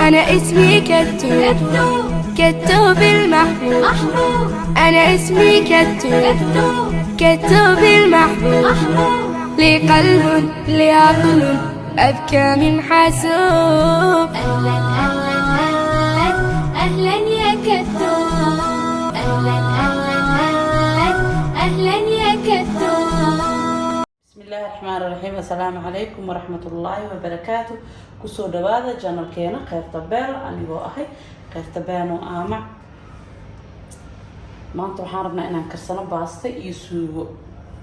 أنا اسمي كتو، كتو بالمحبوب. أنا اسمي كتو، كتو بالمحبوب. لي قلب لي عقل أذكى من حاسوب. أهلا أهلا أهلا أهلا يا كتو، أهلا أهلا أهلا أهلا يا كتو. بسم الله الرحمن الرحيم. السلام عليكم ورحمة الله وبركاته. كسو دوادا جانل كينا خير تبال أنيقو أخي خير تبانو آمع maanta waxaan rabnaa inaan karsano baasta iyo suugo.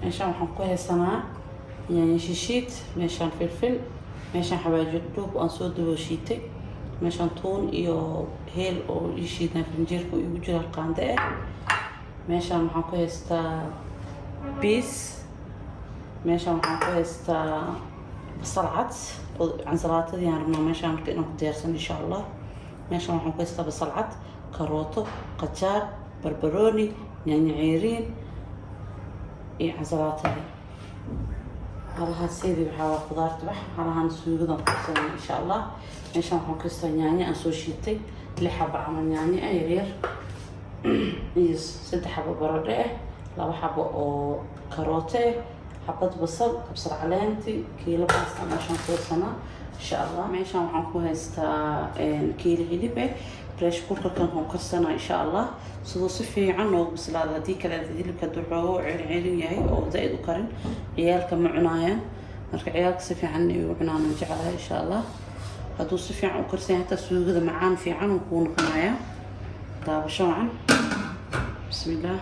meeshaan waxaan ku haysanaa yaanyo shishiid, meeshaan filfil, meeshaan xawaaji dhuub aan soo dabo shiitay, meeshaan tuun iyo heel oo ii shiidan finjeerka igu jira qaande ah. meeshaan waxaan ku haystaa biis, meeshaan waxaan ku haystaa basal cad oo cansalaatadii aan rabnaa meeshaan marka inaan ku diyaarsano insha allah. meeshaan waxaan ku haystaa basal cad, karooto, qajaar, بربروني، يعني عيرين، عزراتي. هلا هالسيدي بحاول خضار تبح، هلا هنسوي قدام قصنا إن شاء الله. إيش راح نكسر يعني أنسو شيتي اللي حاب عمل يعني عيرير. يس 6 حبة برادة، 2 حبة أو كاروتة، حبة بصل، بصل علامتي، كيلو باستا عشان توصلنا إن شاء الله. ماشان waxaan ku haystaa kiilo hilib ah. Fresh cooker kan waxaan karsana insha Allah sidoo si fiican oo bislaada hadii kale hilibka duxoo ceelin yahay oo zaid u karin ciyaalka ma cunayaan marka ciyaalka si fiican ay u cunaan jecelahay insha Allah. haduu si fiican u karsan hata suugada macaan fiican uu ku noqonaya daabasho wacan. bismillah.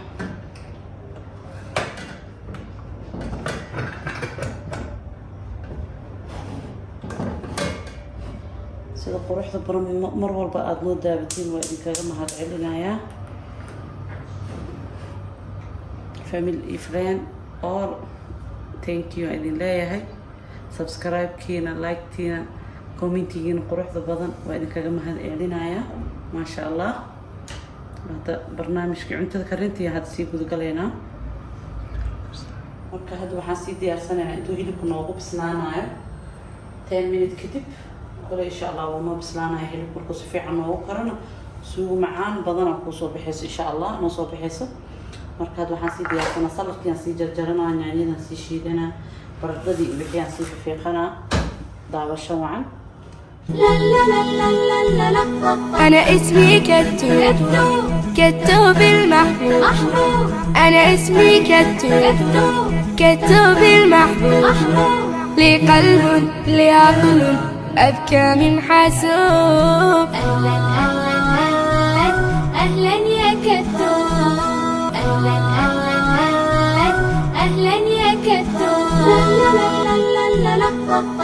sida quruxda badan mar walba aad noo daabatiin waa idinkaga mahadcelinayaa. family and friend all thank you idin leeyahay. subscribe kiina, like kiina, commentigiina quruxda badan waa idinkaga mahadcelinayaa. maasha allah. hada barnaamijka cuntada karintii had sii gudagaleynaa. marka hadda waxaan sii diyaarsanaynaa intuu hilibku noogu bislaanayo 10 minutes kadib. إن شاء الله وما بسلانا هي الكل كوسفي عنه وكرنا سوق معان بدنا كوسو بحيس إن شاء الله نصو بحيس مركز وحاسي دي أنا صلت كان سي جرجرنا يعني نسي شيدنا برددي بكيان سي في قنا دعوة شوعا. أنا اسمي كتو، كتو بالمحبوب. أنا اسمي كتو، كتو بالمحبوب. لي قلب لي عقل أذكى من حاسوب. أهلا أهلا أهلا أهلا يا كتو، أهلا أهلا أهلا أهلا يا كتو.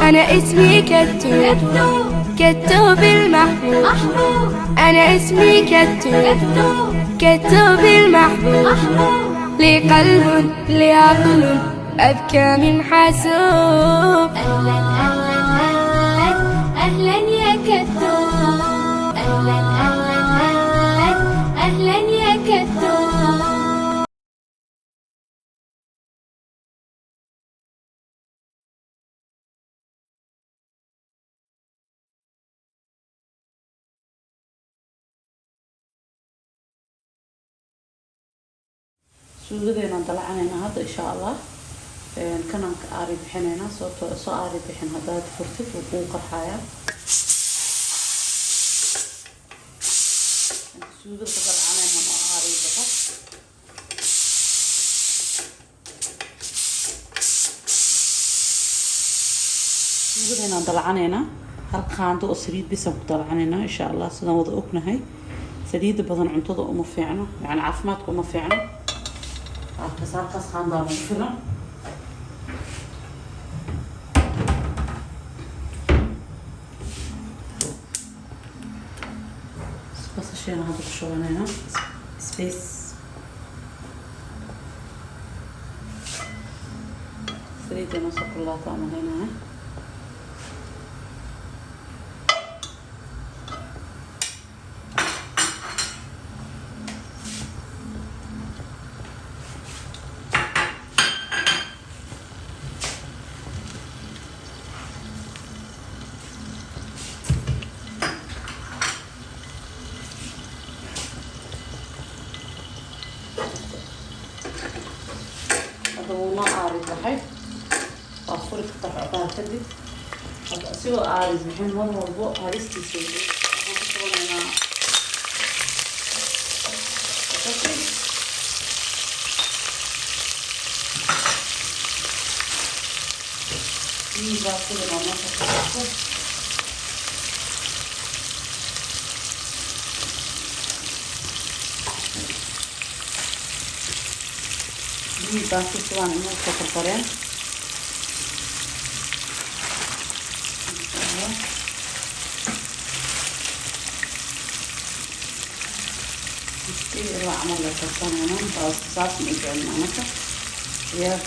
أنا اسمي كتو، كتو بالمحبوب. أنا اسمي كتو، كتو بالمحبوب. لي قلب لي عقل أذكى من حاسوب. أهلا أهلا أهلا يا كتو، أهلا أهلا أهلا أهلا يا كتو. suugadeena dalacanayna hadda insha Allah. kanaan ka aari bixinayna soo aari bixin hadaad furtid wuu kuu qarxayaa. suugada ka dalacanayna ma aari bixo. suugadeena dalacanayna hal qaando oo saliid bisan ku dalacanayna insha Allah. sidaan wada ognahay saliida badan cuntada uma fiicno yani caafimaadka uma fiicno. halkaas qaandaa ma filan. basasheena hadda ku shubanayna space saliidana soo kulaata amaleynaya. ما أعرف الحين أفرق قطع عبارة كذي أسيو أعرف الحين مرة والبوء هرستي سوي ما تشغل أنا بقى كده ما تشغل باكو طبعا انه كفرين كثير عمل لك انا بس صار مجرد معنا يا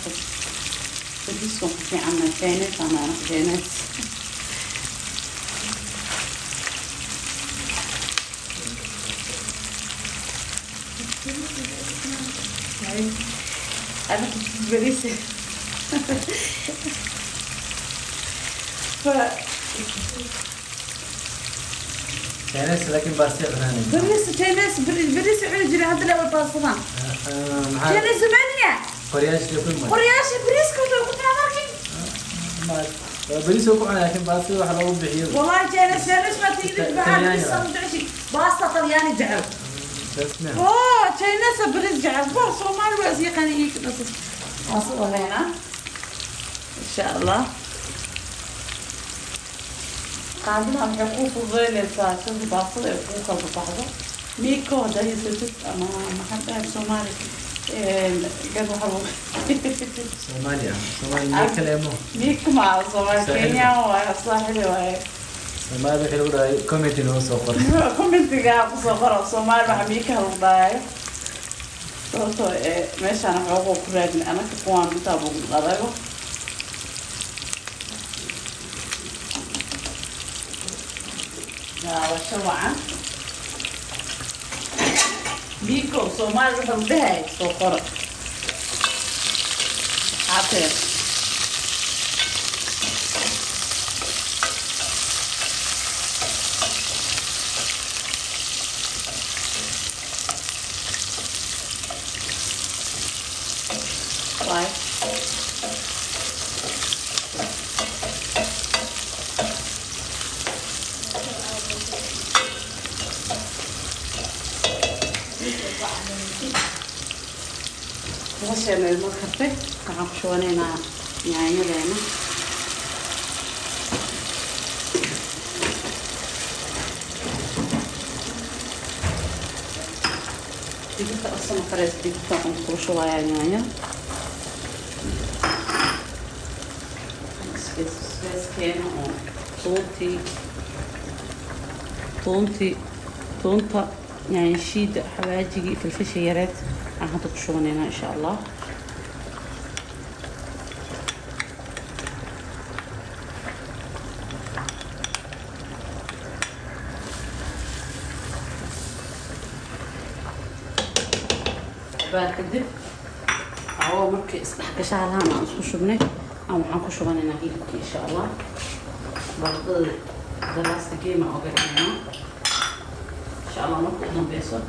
بديسكم في عنا كانت انا كانت أنا كنت بريسة تنس لكن باسي غناني بريسة تنس بريسة على جري هذا الأول باصنا تنس زمانية قرياش يكون ما قرياش بريس كنت عمرك ما بريس يكون لكن باسي وحلو بحير والله تنس ما تقدر بعد لسه مدعشي باستا طلياني جعل تسمع اوه تنس بريس جعل بس هو ما له أزيق أنا هيك بس واصل هنا إن شاء الله قاعدين حقوق الظل الساعة باصل حقوق البحر ميكو ده يسوي أما ما حد سومالي قالوا حقوق سوماليا ميكو كلامه ميكو مع صومال كينيا وصاحبي وهاي سومالي كله ده كوميتي نو سوبر كومنتي قاعد صغر صومال مع ميكو هالضاي صوتو ماشي أنا حقوق كراجني أنا كقوام بتابو غلاقو وشوعا بيكو صومال بحر بهاي صوفر عطير واي هسه المركبة كعب شوانينا يعني لنا دقيقة أصلا فريز دقيقة أنطر شوية يعني بس كأنه طونطة يعني شيد حواجي في الفشيرات راح تقشون هنا إن شاء الله. بعد كده هو مركي إصبح كشالها مع نسخ بني أو محن كشوفنا هنا إن شاء الله. برضه درست كيما أو قرينا إن شاء الله مركي نبيسه.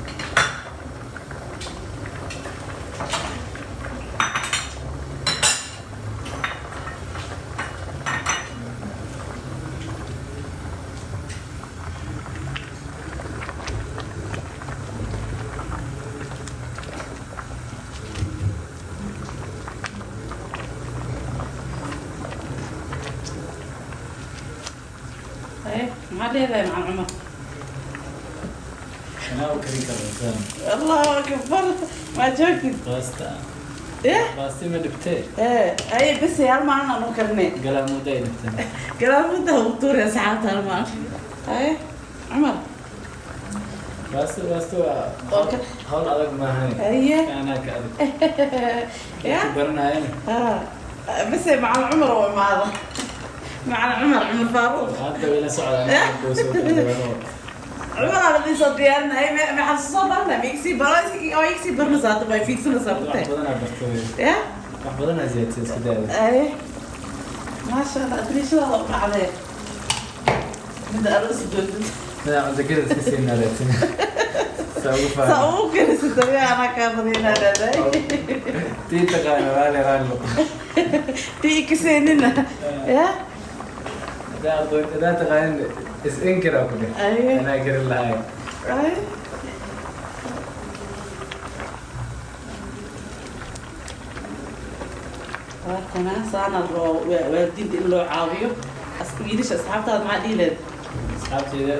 ما ليه مع عمر أنا وكريكا الإنسان الله أكبر ما جوكي باستا إيه باستي ما دبتي إيه أي بس يا معنا مكرني قال مو داي نبتي قال مده وطور يا ساعات هالما إيه عمر باستو أوكي هون ألق ما هني أيه أنا كألق يا كبرنا يعني بس مع العمر ومع هذا مع عمر فاروق هذا ولا سعر أنا عمر هذا اللي صديرنا هي ما حسوا برنا ميكسي براسي أو يكسي برنا صارت ما يفيد سنة صارت بدنا بختوي يا بدنا زيت كده أيه ما شاء الله أدري شو الله عليه بدي أرقص جد لا عندك كده تحسين نالتين ugu fahmay. سأقول كده ستوي أنا كابرينا ده Tii taqaana waa la raan lo. تيجي كسيننا يا Hadaa taqaanin is inkira ku dheh. أيوة Anaa garan lahayn. أيوة كنا صانا والدين اللي عاويه أسكويدش أصحابتها مع ديلن Asxaabteyda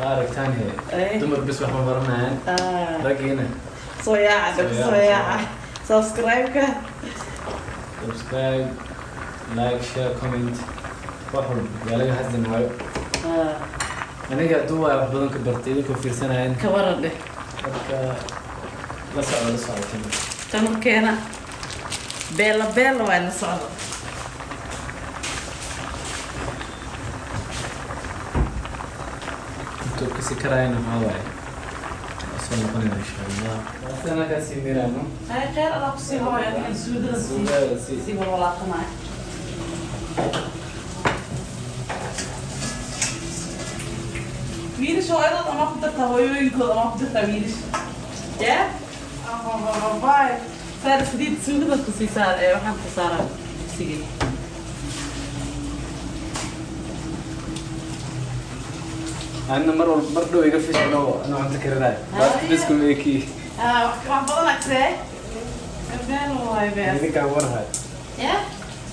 aragtaan أي dumar bis wax ma baranayaan. Raggiina صياعة صياعة سبسكرايب كه subscribe, like, share, comment. Wax walba yaa laga hadlinaayo. Aniga hadduu waa wax badan ka bartay idinku fiirsanayaan. كبرنا Marka la socdo. كانوا كنا بيلا وين صار Intuu kasi karayana maxaa waaye? Soo noqonayna insha Allah. Waasana ka sii miraano. هاي خير الله بصيبه يعني سودة Suugada sii. سيبه ولا قمع ويلش هو أيضا ما قدرت هو يقول ما قدرت ويلش يا باي صار سديد سودة كسي صار وحن صار سيجي Anna mar dhow iga fishano anoo cunto karinayo. Baasta bisku meekii. wax badan agsee been waay been Idinkaa warhayo. ya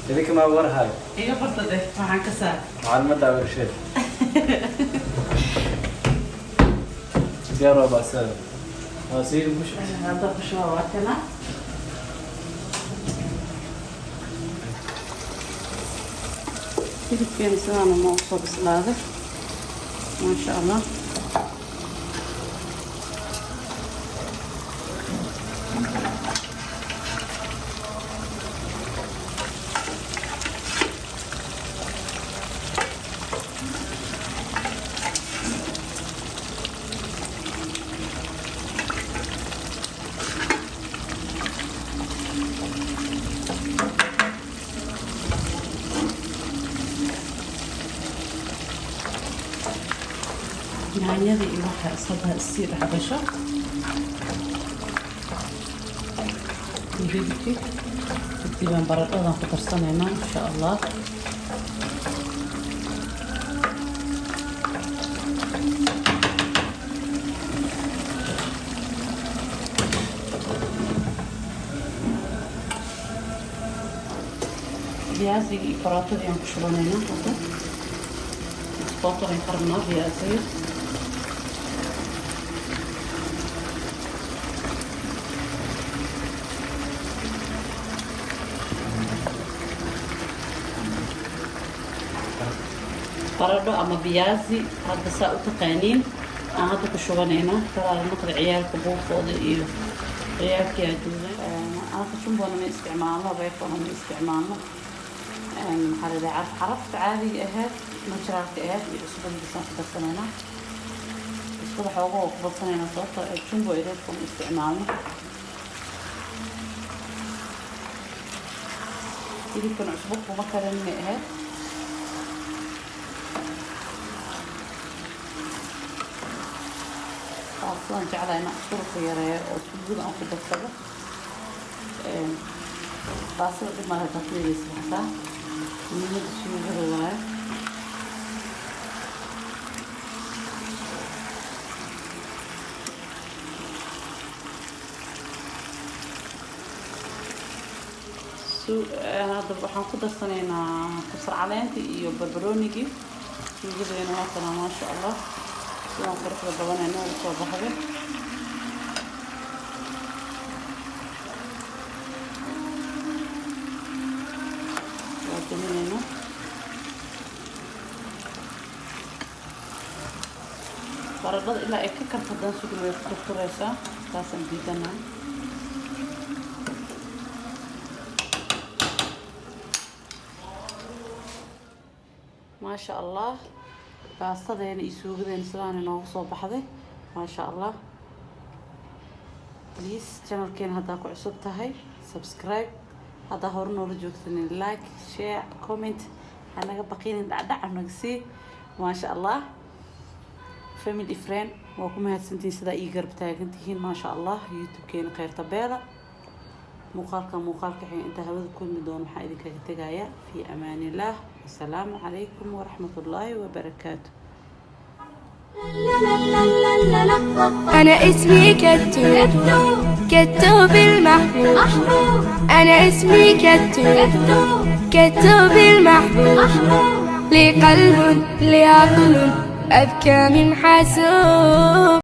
Idinka maa warhayo. iga bartade waxaan ka saar Macluumaadda warsheed. Diyaar waa baasada. Waa sii busha. hadda ku soo waatana hilibkeena sidaana ma usoo bislaaday maasha allah yaanyadii iyo waxa isaba isii dhex gasho hilibkii kadib aan baradhadan ku darsanaynaa insha allah viazigii iyo baraatadii aan ku shubanaynaa hadda isbootolayn karnaa viaziga baradho ama biyaasi hadda saa u taqaaniin aan hadda ku shubanayna kalaala noqda ciyaalka buufooda iyo ciyaalkii aduuday anaka jumbona ma isticmaalno beefona ma isticmaalno maxaa la dhahaa carafta caadiga ahayd naturaalka ahayd iyo cusbadiisaan ku darsanaynaa cusbada xooga oo ku badsanaynaa sababtoo jumbo ereedka ma isticmaalno hilibkan cusbo kuma karin ma ahayd أصلاً جعلنا صورة يرى وتوجد أنك بتصبح باصل قد ما هتطلع يسمعها من الشيء هو هذا waxaan ku darsanaynaa kusar caleenta iyo barbarooniga suugadeena waa kana ma sha Allah sidaan quruxda badanayna u soo baxday waa duminayna baradhada ilaa ay ka karto haddana sugul way ku turturaysaa taasaan diidanaa ما شاء الله باستدين يسوقدين سلان إنه صوب بحذي ما شاء الله بليز channel كين هذا كعصب تهاي سبسكرايب هذا هورنو رجوكتني لايك شير كومنت أنا بقين دعم نقصي ما شاء الله family friend waa ku mahadsantiin sida ii garab taagantihiin ma sha Allah youtube-keena qayrta beela muuqaalka xigay inta hawada kulmi doono waxaa idinkaga tegayaa fi amaanillah assalaamu calaykum waraxmatullaahi wabarakaatuh أنا اسمي كتوب كتوب المحبوب أنا اسمي كتوب كتوب المحبوب لي قلب لي عقل أذكى من حاسوب